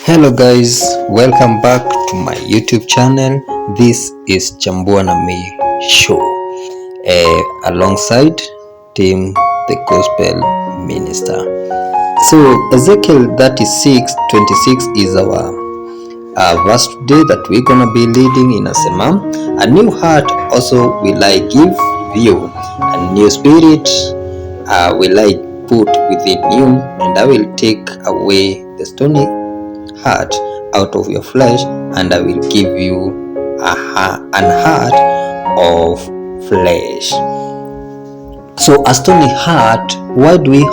Hello guys, welcome back to my YouTube channel. This is Chambua na me show alongside Team the Gospel Minister. So Ezekiel 36:26 is our verse today that we're gonna be leading. Inasema, a new heart also will I give you, a new spirit will I put within you, and I will take away the stony heart out of your flesh, and I will give you an heart of flesh. So a stony heart, why do we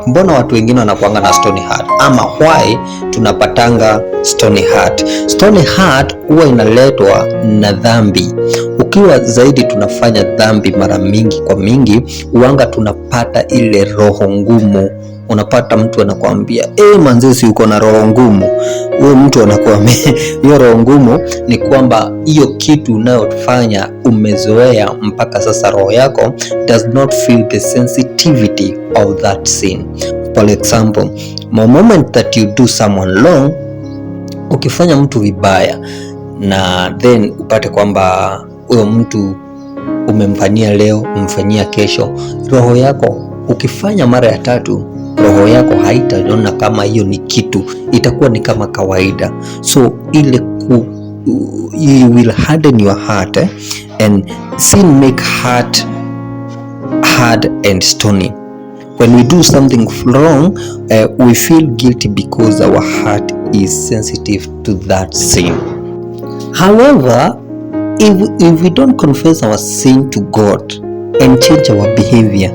mbona watu wengine wanakuanga na stony heart, ama why tunapatanga stony heart? Stony heart huwa inaletwa na dhambi. Ukiwa zaidi tunafanya dhambi mara mingi kwa mingi, uanga tunapata ile roho ngumu. Unapata mtu anakuambia manzesi uko na roho ngumu. Huyo mtu anakuambia hiyo roho ngumu ni kwamba hiyo kitu unayofanya umezoea mpaka sasa roho yako does not feel the sensitivity of that sin. For example, the moment that you do someone wrong, ukifanya mtu vibaya na then upate kwamba huyo mtu umemfanyia leo, umemfanyia kesho, roho yako ukifanya mara ya tatu, roho yako haitaona kama hiyo ni kitu, itakuwa ni kama kawaida. So ile you will harden your heart and sin make heart hard and stony. When we do something wrong, we feel guilty because our heart is sensitive to that sin. However, if we don't confess our sin to God and change our behavior,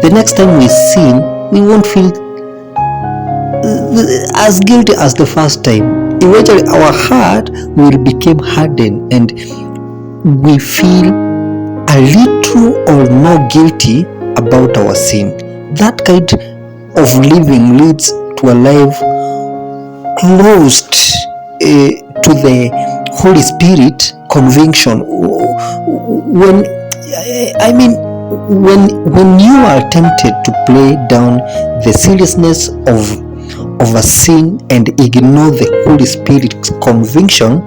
the next time we sin, we won't feel as guilty as the first time. Eventually our heart will become hardened and we feel a little or more guilty about our sin. That kind of living leads to a life closed to the Holy Spirit conviction. When you are tempted to play down the seriousness of a sin and ignore the Holy Spirit's conviction,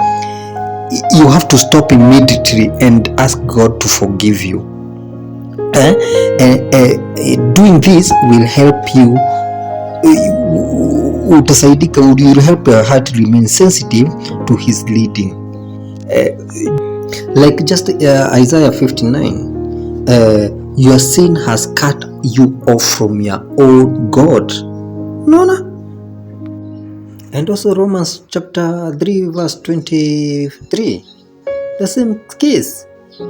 you have to stop immediately and ask God to forgive you. Doing this will help you. Will help your heart remain sensitive to His leading. Like just Isaiah 59, your sin has cut you off from your own God. No. And also Romans chapter 3 verse 23, the same case.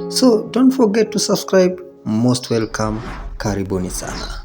So don't forget to subscribe. Most welcome. Karibuni sana.